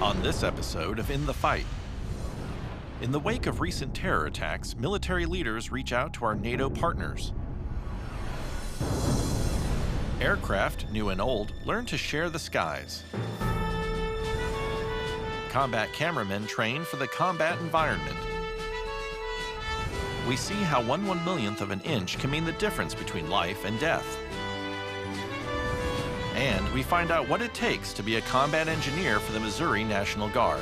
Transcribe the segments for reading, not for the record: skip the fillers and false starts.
On this episode of In the Fight. In the wake of recent terror attacks, military leaders reach out to our NATO partners. Aircraft, new and old, learn to share the skies. Combat cameramen train for the combat environment. We see how 1/1,000,000th of an inch can mean the difference between life and death. And we find out what it takes to be a combat engineer for the Missouri National Guard.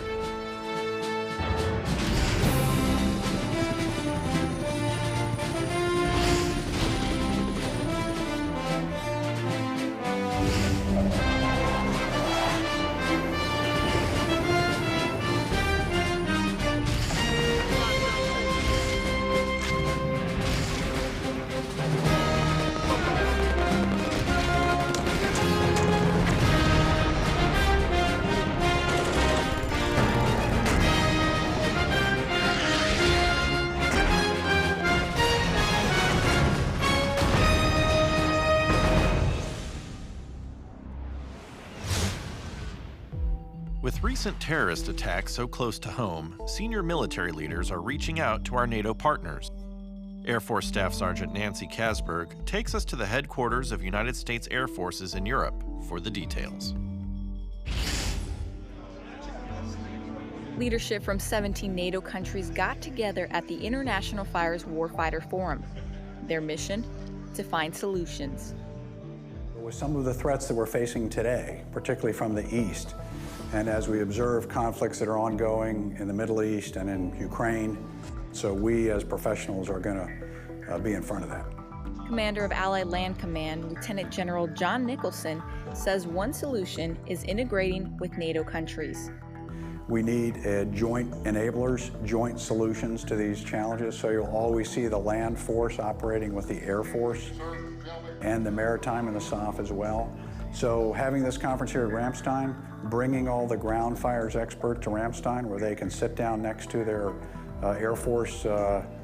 With recent terrorist attacks so close to home, senior military leaders are reaching out to our NATO partners. Air Force Staff Sergeant Nancy Kasberg takes us to the headquarters of United States Air Forces in Europe for the details. Leadership from 17 NATO countries got together at the International Fires Warfighter Forum. Their mission? To find solutions. With some of the threats that we're facing today, particularly from the East, and as we observe conflicts that are ongoing in the Middle East and in Ukraine, so we as professionals are going to be in front of that. Commander of Allied Land Command, Lieutenant General John Nicholson, says one solution is integrating with NATO countries. We need joint enablers, joint solutions to these challenges, so you'll always see the land force operating with the Air Force and the maritime and the SOF as well. So having this conference here at Ramstein, bringing all the ground fires expert to Ramstein where they can sit down next to their Air Force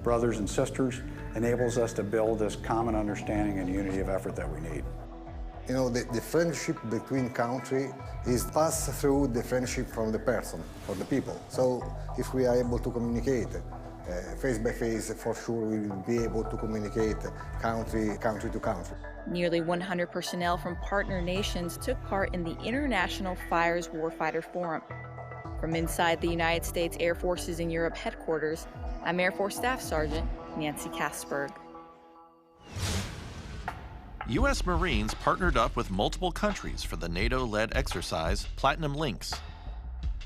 brothers and sisters enables us to build this common understanding and unity of effort that we need. You know, the friendship between countries is passed through the friendship from the person, for the people. So if we are able to communicate face by face, for sure we will be able to communicate country to country. Nearly 100 personnel from partner nations took part in the International Fires Warfighter Forum. From inside the United States Air Forces in Europe headquarters, I'm Air Force Staff Sergeant Nancy Kasberg. U.S. Marines partnered up with multiple countries for the NATO-led exercise Platinum Links.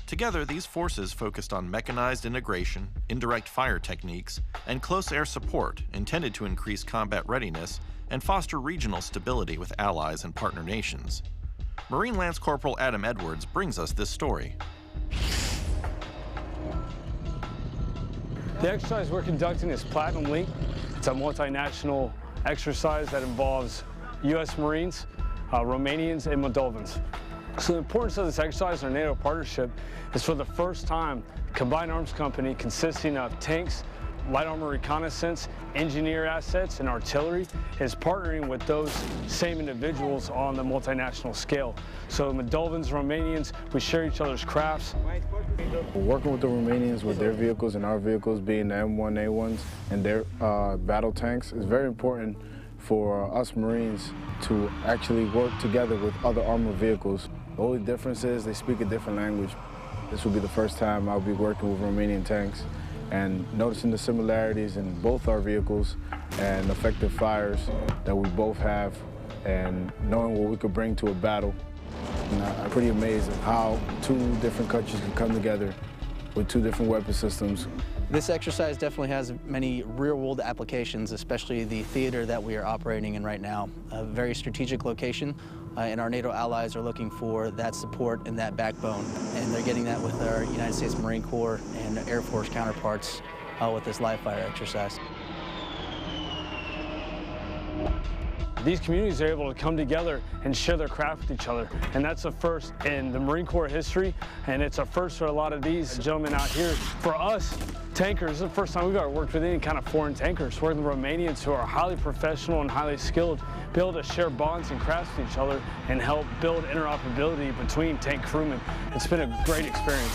Together, these forces focused on mechanized integration, indirect fire techniques, and close air support intended to increase combat readiness and foster regional stability with allies and partner nations. Marine Lance Corporal Adam Edwards brings us this story. The exercise we're conducting is Platinum Link. It's a multinational exercise that involves U.S. Marines, Romanians, and Moldovans. So the importance of this exercise in our NATO partnership is for the first time, a combined arms company consisting of tanks, light armor reconnaissance, engineer assets, and artillery is partnering with those same individuals on the multinational scale. So Moldovans, Romanians, we share each other's crafts. Working with the Romanians with their vehicles and our vehicles being the M1A1s and their battle tanks is very important for us Marines to actually work together with other armored vehicles. The only difference is they speak a different language. This will be the first time I'll be working with Romanian tanks and noticing the similarities in both our vehicles and effective fires that we both have and knowing what we could bring to a battle. And I'm pretty amazed at how two different countries can come together with two different weapon systems. This exercise definitely has many real-world applications, especially the theater that we are operating in right now. A very strategic location, and our NATO allies are looking for that support and that backbone. And they're getting that with our United States Marine Corps and Air Force counterparts with this live fire exercise. These communities are able to come together and share their craft with each other. And that's a first in the Marine Corps history, and it's a first for a lot of these gentlemen out here. For us, tankers. This is the first time we've ever worked with any kind of foreign tankers. Working with Romanians who are highly professional and highly skilled, be able to share bonds and crafts with each other and help build interoperability between tank crewmen. It's been a great experience.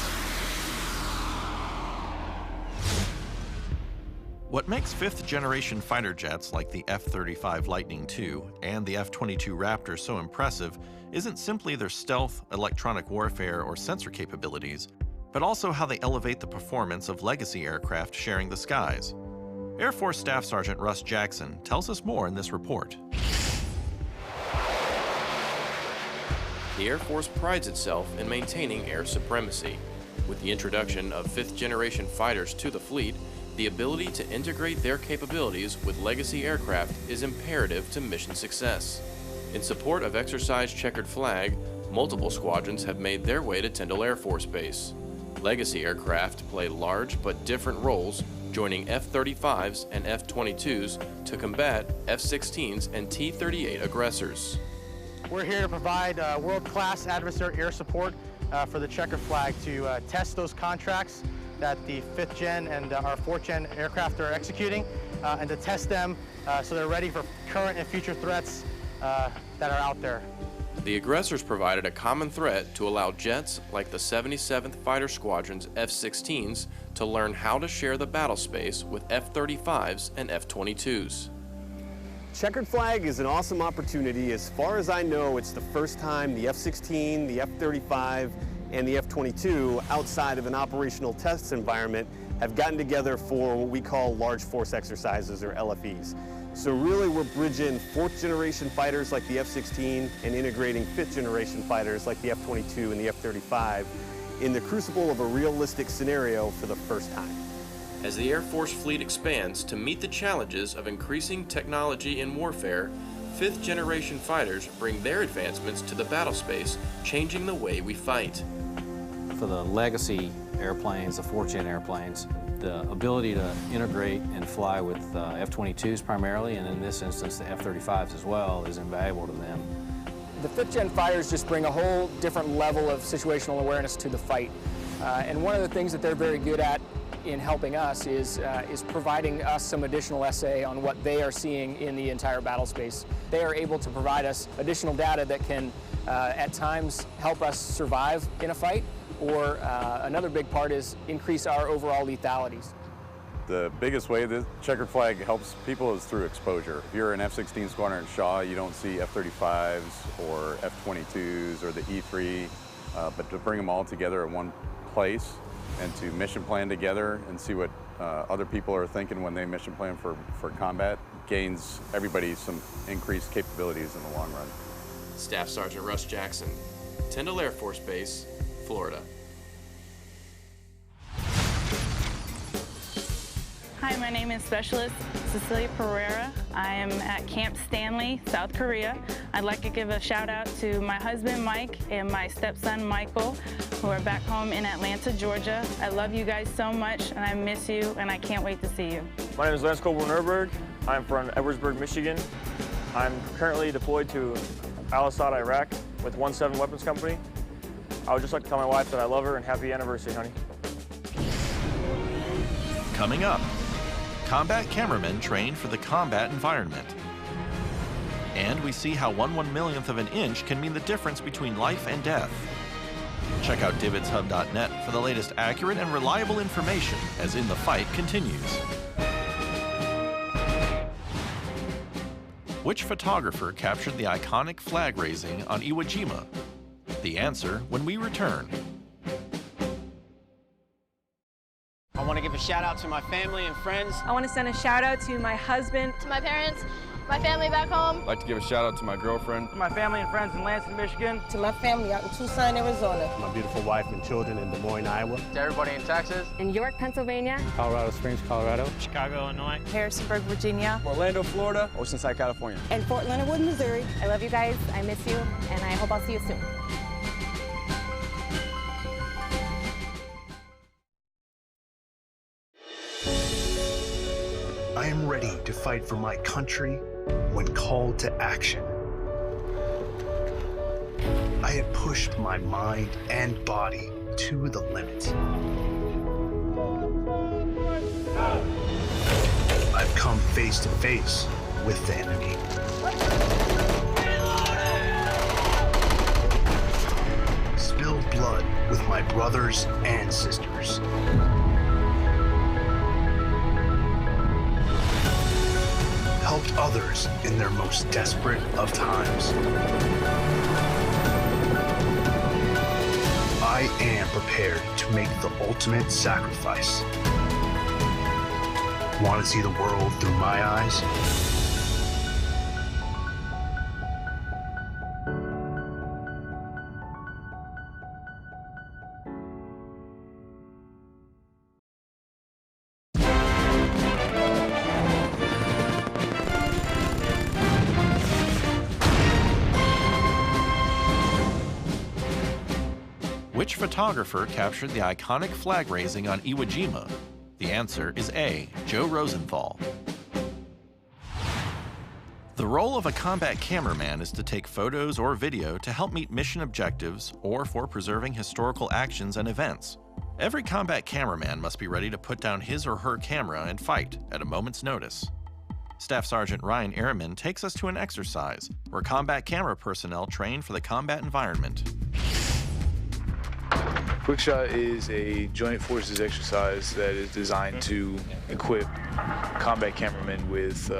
What makes fifth-generation fighter jets like the F-35 Lightning II and the F-22 Raptor so impressive isn't simply their stealth, electronic warfare, or sensor capabilities, but also how they elevate the performance of legacy aircraft sharing the skies. Air Force Staff Sergeant Russ Jackson tells us more in this report. The Air Force prides itself in maintaining air supremacy. With the introduction of fifth-generation fighters to the fleet, the ability to integrate their capabilities with legacy aircraft is imperative to mission success. In support of Exercise Checkered Flag, multiple squadrons have made their way to Tyndall Air Force Base. Legacy aircraft play large but different roles, joining F-35s and F-22s to combat F-16s and T-38 aggressors. We're here to provide world-class adversary air support for the Checkered Flag to test those contracts that the 5th gen and our 4th gen aircraft are executing, and to test them so they're ready for current and future threats that are out there. The aggressors provided a common threat to allow jets like the 77th Fighter Squadron's F-16s to learn how to share the battle space with F-35s and F-22s. Checkered Flag is an awesome opportunity. As far as I know, it's the first time the F-16, the F-35, and the F-22 outside of an operational test environment have gotten together for what we call large force exercises, or LFEs. So really we're bridging 4th generation fighters like the F-16 and integrating 5th generation fighters like the F-22 and the F-35 in the crucible of a realistic scenario for the first time. As the Air Force fleet expands to meet the challenges of increasing technology in warfare, 5th generation fighters bring their advancements to the battle space, changing the way we fight. For the legacy airplanes, the 4th gen airplanes, the ability to integrate and fly with F-22s primarily, and in this instance the F-35s as well, is invaluable to them. The 5th gen fighters just bring a whole different level of situational awareness to the fight. And one of the things that they're very good at in helping us is providing us some additional essay on what they are seeing in the entire battle space. They are able to provide us additional data that can at times help us survive in a fight, or another big part is increase our overall lethalities. The biggest way that Checkered Flag helps people is through exposure. If you're an F-16 squadron at Shaw, you don't see F-35s or F-22s or the E-3, but to bring them all together at one place and to mission plan together and see what other people are thinking when they mission plan for combat gains everybody some increased capabilities in the long run. Staff Sergeant Russ Jackson, Tyndall Air Force Base, Florida. Hi, my name is Specialist Cecilia Pereira. I am at Camp Stanley, South Korea. I'd like to give a shout out to my husband Mike and my stepson Michael, who are back home in Atlanta, Georgia. I love you guys so much, and I miss you, and I can't wait to see you. My name is Lance Corporal Nerberg. I'm from Edwardsburg, Michigan. I'm currently deployed to Al-Assad, Iraq with 17 Weapons Company. I would just like to tell my wife that I love her and happy anniversary, honey. Coming up, combat cameramen trained for the combat environment. And we see how 1/1,000,000th of an inch can mean the difference between life and death. Check out DivotShub.net for the latest accurate and reliable information as In the Fight continues. Which photographer captured the iconic flag raising on Iwo Jima? The answer when we return. I want to give a shout out to my family and friends. I want to send a shout out to my husband, to my parents, my family back home. I'd like to give a shout out to my girlfriend. To my family and friends in Lansing, Michigan. To my family out in Tucson, Arizona. My beautiful wife and children in Des Moines, Iowa. To everybody in Texas. In York, Pennsylvania. Colorado Springs, Colorado. Chicago, Illinois. Harrisonburg, Virginia. Orlando, Florida. Oceanside, California. And Fort Leonard Wood, Missouri. I love you guys. I miss you, and I hope I'll see you soon. I am ready to fight for my country when called to action. I had pushed my mind and body to the limit. I've come face to face with the enemy. Spilled blood with my brothers and sisters. Helped others in their most desperate of times. I am prepared to make the ultimate sacrifice. Want to see the world through my eyes? Which photographer captured the iconic flag raising on Iwo Jima? The answer is A, Joe Rosenthal. The role of a combat cameraman is to take photos or video to help meet mission objectives or for preserving historical actions and events. Every combat cameraman must be ready to put down his or her camera and fight at a moment's notice. Staff Sergeant Ryan Ehrman takes us to an exercise where combat camera personnel train for the combat environment. Quickshot is a joint forces exercise that is designed to equip combat cameramen with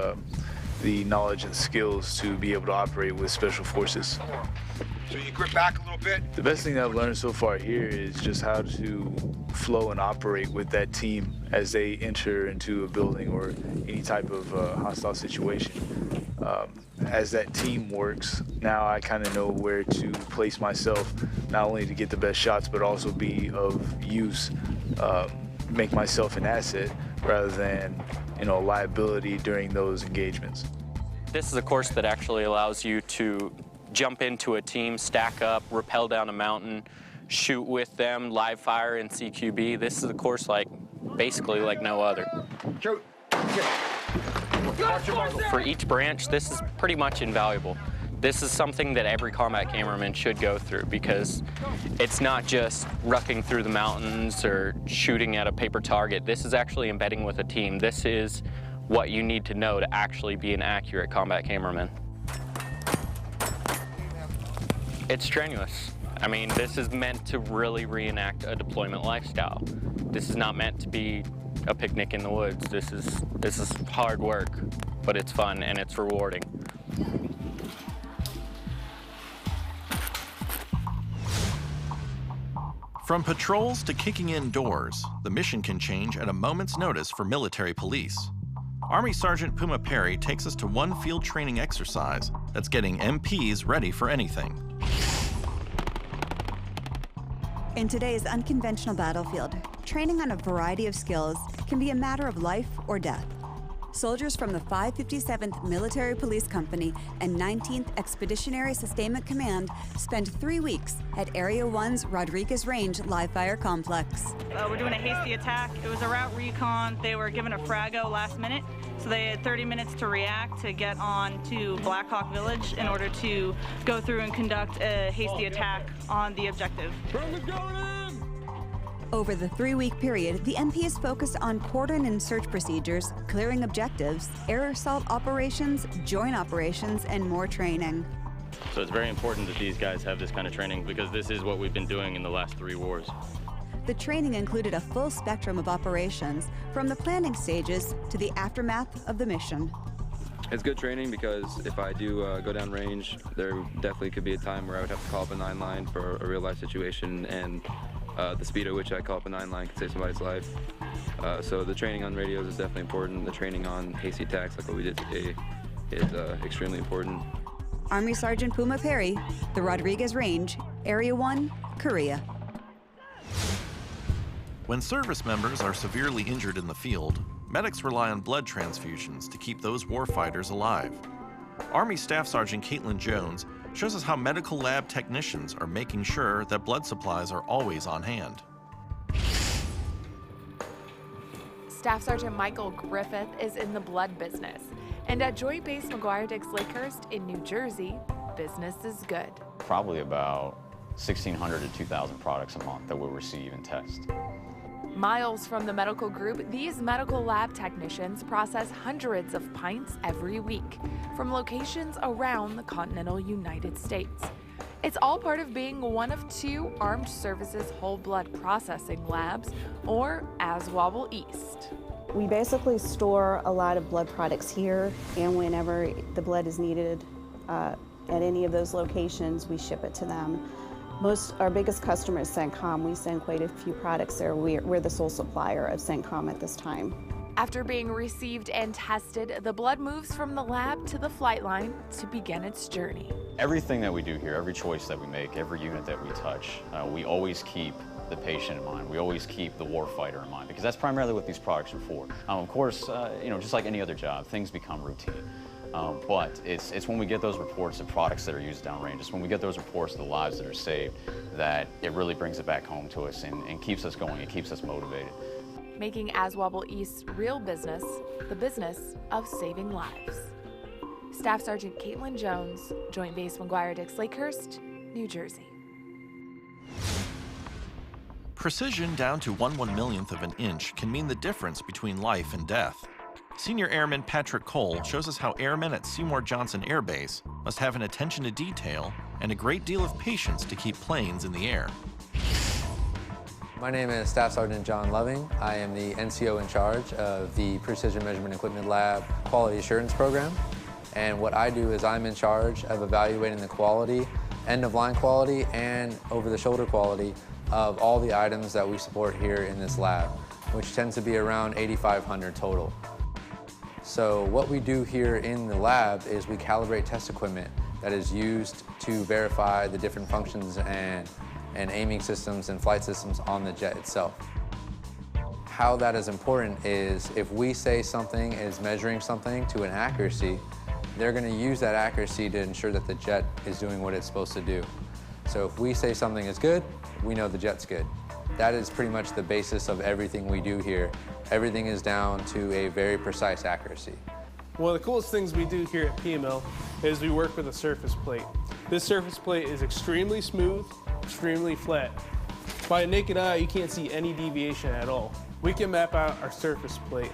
the knowledge and skills to be able to operate with special forces. So you grip back a little bit? The best thing that I've learned so far here is just how to flow and operate with that team as they enter into a building or any type of hostile situation. As that team works, now I kind of know where to place myself, not only to get the best shots, but also be of use, make myself an asset rather than, a liability during those engagements. This is a course that actually allows you to jump into a team, stack up, rappel down a mountain, shoot with them, live fire in CQB. This is a course basically like no other. For each branch, this is pretty much invaluable. This is something that every combat cameraman should go through because it's not just rucking through the mountains or shooting at a paper target. This is actually embedding with a team. This is what you need to know to actually be an accurate combat cameraman. It's strenuous. I mean, this is meant to really reenact a deployment lifestyle. This is not meant to be a picnic in the woods. This is hard work, but it's fun and it's rewarding. From patrols to kicking in doors, the mission can change at a moment's notice for military police. Army Sergeant Puma Perry takes us to one field training exercise that's getting MPs ready for anything. In today's unconventional battlefield, training on a variety of skills can be a matter of life or death. Soldiers from the 557th Military Police Company and 19th Expeditionary Sustainment Command spend 3 weeks at Area 1's Rodriguez Range live-fire complex. We're doing a hasty attack. It was a route recon. They were given a frago last minute, so they had 30 minutes to react to get on to Black Hawk Village in order to go through and conduct a hasty attack on the objective. Over the 3-week period, the MP is focused on cordon and search procedures, clearing objectives, air assault operations, joint operations, and more training. So it's very important that these guys have this kind of training because this is what we've been doing in the last 3 wars. The training included a full spectrum of operations, from the planning stages to the aftermath of the mission. It's good training because if I do go down range, there definitely could be a time where I would have to call up a 9 line for a real life situation, and the speed at which I call up a 9 line can save somebody's life. So the training on radios is definitely important. The training on hasty attacks, like what we did today, is extremely important. Army Sergeant Puma Perry, the Rodriguez Range, Area 1, Korea. When service members are severely injured in the field, medics rely on blood transfusions to keep those warfighters alive. Army Staff Sergeant Caitlin Jones shows us how medical lab technicians are making sure that blood supplies are always on hand. Staff Sergeant Michael Griffith is in the blood business, and at Joint Base McGuire-Dix Lakehurst in New Jersey, business is good. Probably about 1,600 to 2,000 products a month that we'll receive and test. Miles from the medical group, these medical lab technicians process hundreds of pints every week from locations around the continental United States. It's all part of being one of 2 Armed Services Whole Blood Processing Labs, or ASWABL East. We basically store a lot of blood products here, and whenever the blood is needed at any of those locations, we ship it to them. Our biggest customer is CENTCOM. We send quite a few products there. We're the sole supplier of CENTCOM at this time. After being received and tested, the blood moves from the lab to the flight line to begin its journey. Everything that we do here, every choice that we make, every unit that we touch, we always keep the patient in mind. We always keep the warfighter in mind, because that's primarily what these products are for. Of course, just like any other job, things become routine. But it's when we get those reports of products that are used downrange, it's when we get those reports of the lives that are saved, that it really brings it back home to us and keeps us going, it keeps us motivated. Making ASWABL East real business, the business of saving lives. Staff Sergeant Caitlin Jones, Joint Base McGuire-Dix-Lakehurst, New Jersey. Precision down to 1/1,000,000th of an inch can mean the difference between life and death. Senior Airman Patrick Cole shows us how airmen at Seymour Johnson Air Base must have an attention to detail and a great deal of patience to keep planes in the air. My name is Staff Sergeant John Loving. I am the NCO in charge of the Precision Measurement Equipment Lab Quality Assurance Program. And what I do is I'm in charge of evaluating the quality, end-of-line quality, and over-the-shoulder quality of all the items that we support here in this lab, which tends to be around 8,500 total. So what we do here in the lab is we calibrate test equipment that is used to verify the different functions and aiming systems and flight systems on the jet itself. How that is important is if we say something is measuring something to an accuracy, they're going to use that accuracy to ensure that the jet is doing what it's supposed to do. So if we say something is good, we know the jet's good. That is pretty much the basis of everything we do here. Everything is down to a very precise accuracy. One of the coolest things we do here at PML is we work with a surface plate. This surface plate is extremely smooth, extremely flat. By a naked eye, you can't see any deviation at all. We can map out our surface plate,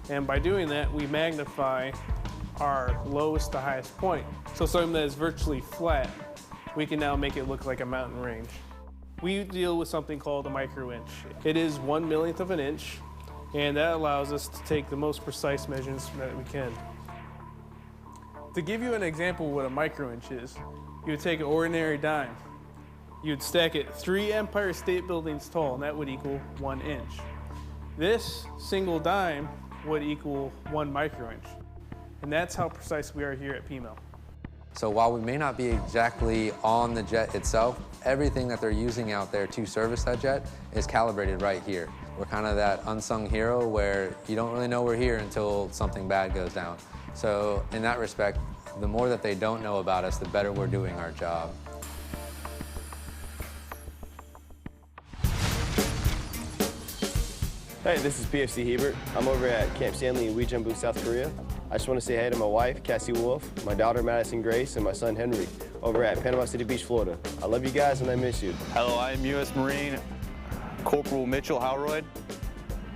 and by doing that, we magnify our lowest to highest point. So something that is virtually flat, we can now make it look like a mountain range. We deal with something called a micro inch. It is 1/1,000,000th of an inch, and that allows us to take the most precise measurements that we can. To give you an example of what a micro inch is, you would take an ordinary dime. You'd stack it 3 Empire State Buildings tall, and that would equal 1 inch. This single dime would equal 1 micro inch. And that's how precise we are here at PML. So while we may not be exactly on the jet itself, everything that they're using out there to service that jet is calibrated right here. We're kind of that unsung hero where you don't really know we're here until something bad goes down. So in that respect, the more that they don't know about us, the better we're doing our job. Hey, this is PFC Hebert. I'm over at Camp Stanley in Uijeonbu, South Korea. I just want to say hey to my wife, Cassie Wolf, my daughter, Madison Grace, and my son, Henry, over at Panama City Beach, Florida. I love you guys and I miss you. Hello, I am U.S. Marine Corporal Mitchell Howroyd.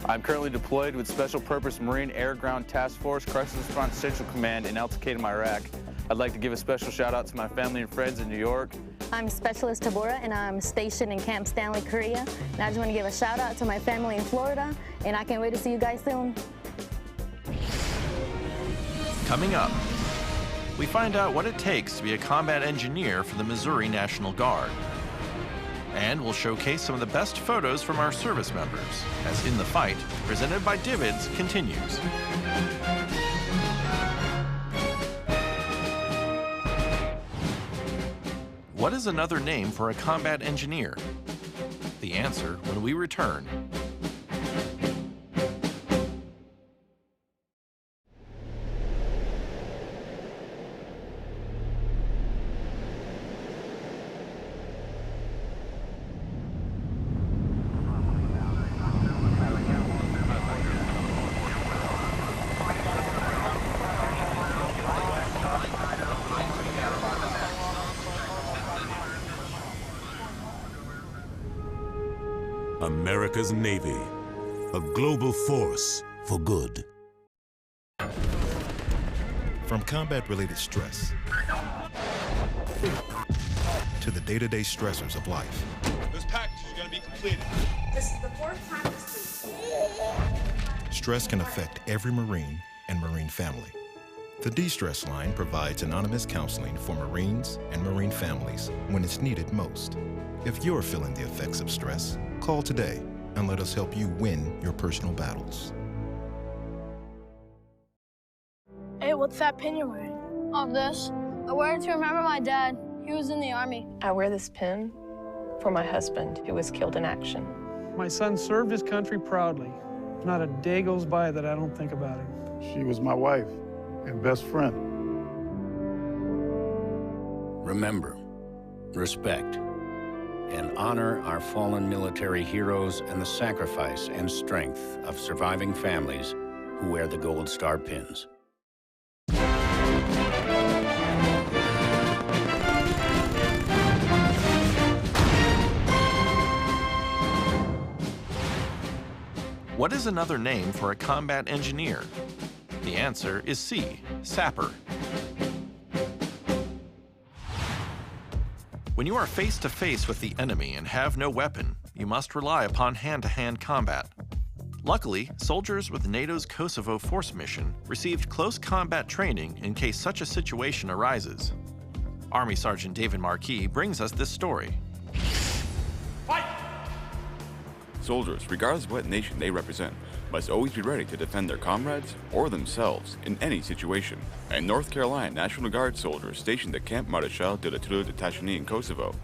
I'm currently deployed with Special Purpose Marine Air Ground Task Force Crisis Response Central Command in Al Taqadim, Iraq. I'd like to give a special shout out to my family and friends in New York. I'm Specialist Tabora, and I'm stationed in Camp Stanley, Korea. And I just want to give a shout out to my family in Florida, and I can't wait to see you guys soon. Coming up, we find out what it takes to be a combat engineer for the Missouri National Guard. And we'll showcase some of the best photos from our service members, as In the Fight, presented by Divids, continues. What is another name for a combat engineer? The answer when we return. America's Navy a global force for good. From combat-related stress to the day-to-day stressors of life. This package is going to be completed. This is the 4th time this week. Stress can affect every Marine and Marine family. The De-Stress Line provides anonymous counseling for Marines and Marine families when it's needed most. If you're feeling the effects of stress, call today and let us help you win your personal battles. Hey, what's that pin you're wearing? Oh, this. I wear it to remember my dad. He was in the Army. I wear this pin for my husband, who was killed in action. My son served his country proudly. Not a day goes by that I don't think about him. She was my wife and best friend. Remember, respect, and honor our fallen military heroes and the sacrifice and strength of surviving families who wear the Gold Star pins. What is another name for a combat engineer? The answer is C, sapper. When you are face to face with the enemy and have no weapon, you must rely upon hand-to-hand combat. Luckily, soldiers with NATO's Kosovo force mission received close combat training in case such a situation arises. Army Sergeant David Marquis brings us this story. Soldiers, regardless of what nation they represent, must always be ready to defend their comrades or themselves in any situation. And North Carolina National Guard soldiers stationed at Camp Marechal de la Tour de Tachigny in Kosovo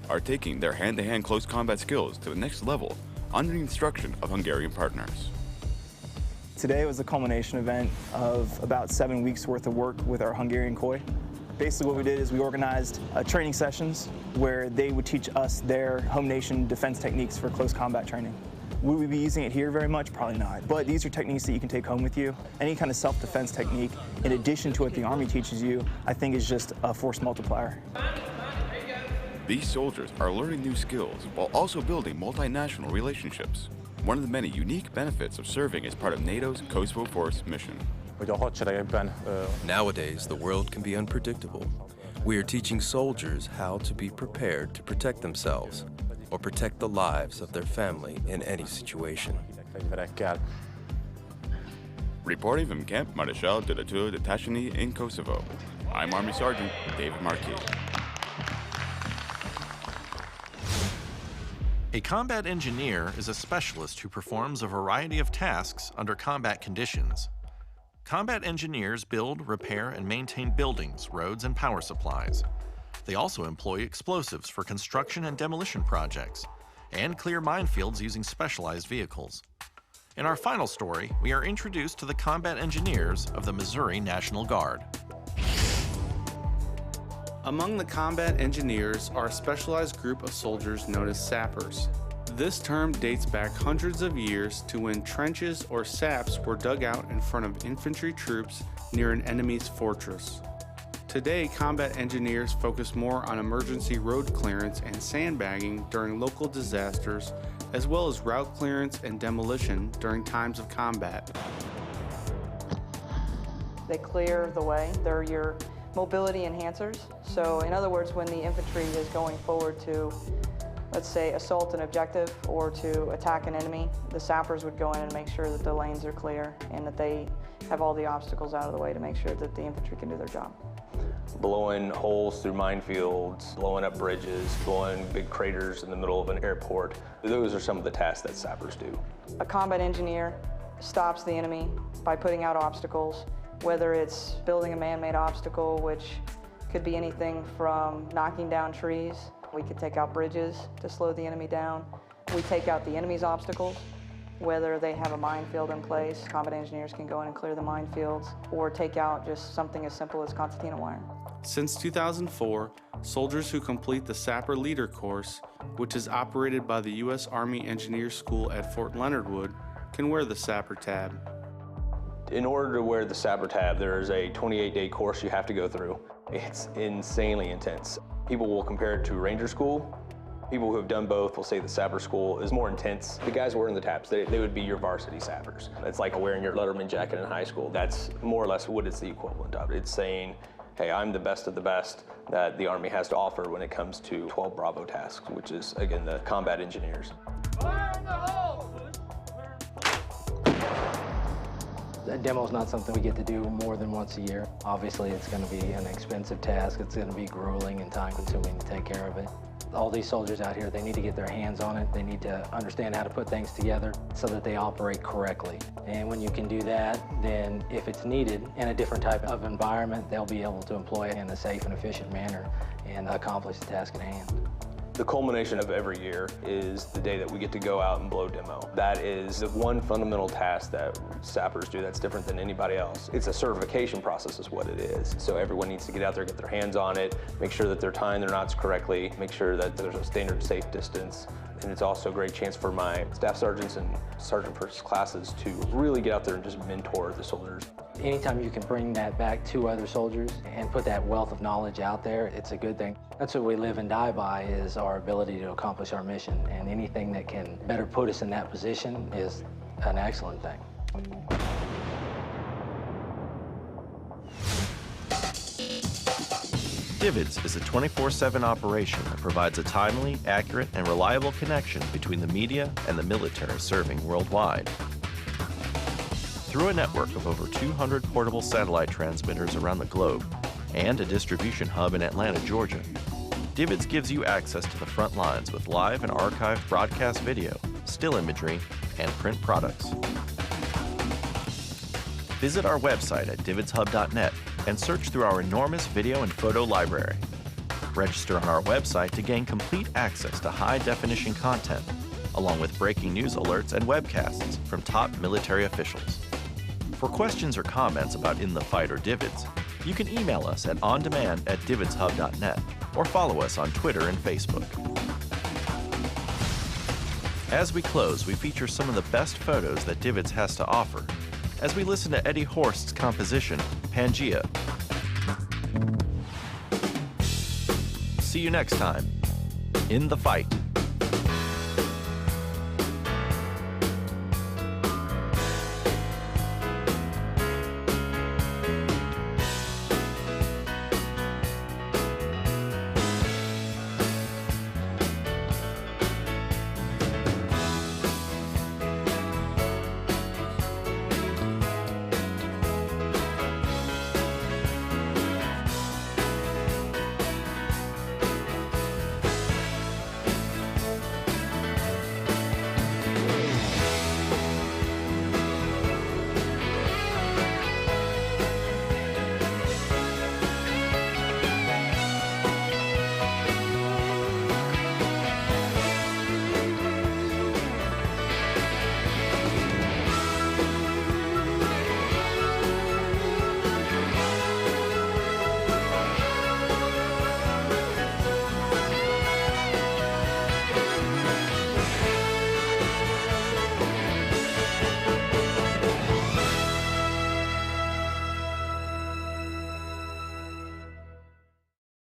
are taking their hand-to-hand close combat skills to the next level under the instruction of Hungarian partners. Today was a culmination event of about 7 weeks worth of work with our Hungarian KOI. Basically what we did is we organized training sessions where they would teach us their home nation defense techniques for close combat training. Would we be using it here very much? Probably not. But these are techniques that you can take home with you. Any kind of self-defense technique, in addition to what the Army teaches you, I think is just a force multiplier. These soldiers are learning new skills while also building multinational relationships. One of the many unique benefits of serving as part of NATO's Kosovo Force mission. Nowadays, the world can be unpredictable. We are teaching soldiers how to be prepared to protect themselves or protect the lives of their family in any situation. Reporting from Camp Marechal de la Tour de Tachigny in Kosovo, I'm Army Sergeant David Marquis. A combat engineer is a specialist who performs a variety of tasks under combat conditions. Combat engineers build, repair, and maintain buildings, roads, and power supplies. They also employ explosives for construction and demolition projects, and clear minefields using specialized vehicles. In our final story, we are introduced to the combat engineers of the Missouri National Guard. Among the combat engineers are a specialized group of soldiers known as sappers. This term dates back hundreds of years to when trenches or saps were dug out in front of infantry troops near an enemy's fortress. Today, combat engineers focus more on emergency road clearance and sandbagging during local disasters, as well as route clearance and demolition during times of combat. They clear the way. They're your mobility enhancers. So in other words, when the infantry is going forward to, let's say, assault an objective or to attack an enemy, the sappers would go in and make sure that the lanes are clear and that they have all the obstacles out of the way to make sure that the infantry can do their job. Blowing holes through minefields, blowing up bridges, blowing big craters in the middle of an airport. Those are some of the tasks that sappers do. A combat engineer stops the enemy by putting out obstacles, whether it's building a man-made obstacle, which could be anything from knocking down trees. We could take out bridges to slow the enemy down. We take out the enemy's obstacles, whether they have a minefield in place. Combat engineers can go in and clear the minefields, or take out just something as simple as concertina wire. Since 2004, soldiers who complete the Sapper Leader course, which is operated by the U.S. Army Engineer School at Fort Leonard Wood, can wear the Sapper tab. In order to wear the Sapper tab, there is a 28-day course you have to go through. It's insanely intense. People will compare it to Ranger School. People who have done both will say the sapper school is more intense. The guys wearing the taps, they would be your varsity sappers. It's like wearing your Letterman jacket in high school. That's more or less what it's the equivalent of. It's saying, hey, I'm the best of the best that the Army has to offer when it comes to 12 Bravo tasks, which is, again, the combat engineers. A demo is not something we get to do more than once a year. Obviously, it's going to be an expensive task. It's going to be grueling and time-consuming to take care of it. All these soldiers out here, they need to get their hands on it. They need to understand how to put things together so that they operate correctly. And when you can do that, then if it's needed in a different type of environment, they'll be able to employ it in a safe and efficient manner and accomplish the task at hand. The culmination of every year is the day that we get to go out and blow demo. That is the one fundamental task that sappers do that's different than anybody else. It's a certification process is what it is. So everyone needs to get out there, get their hands on it, make sure that they're tying their knots correctly, make sure that there's a standard safe distance. And it's also a great chance for my staff sergeants and sergeant first classes to really get out there and just mentor the soldiers. Anytime you can bring that back to other soldiers and put that wealth of knowledge out there, it's a good thing. That's what we live and die by, is our ability to accomplish our mission. And anything that can better put us in that position is an excellent thing. Divots is a 24/7 operation that provides a timely, accurate, and reliable connection between the media and the military serving worldwide. Through a network of over 200 portable satellite transmitters around the globe and a distribution hub in Atlanta, Georgia, Divots gives you access to the front lines with live and archived broadcast video, still imagery, and print products. Visit our website at divotshub.net and search through our enormous video and photo library. Register on our website to gain complete access to high-definition content, along with breaking news alerts and webcasts from top military officials. For questions or comments about In the Fight or Divots, you can email us at ondemand@divotshub.net or follow us on Twitter and Facebook. As we close, we feature some of the best photos that Divots has to offer as we listen to Eddie Horst's composition, Pangea. See you next time, In the Fight.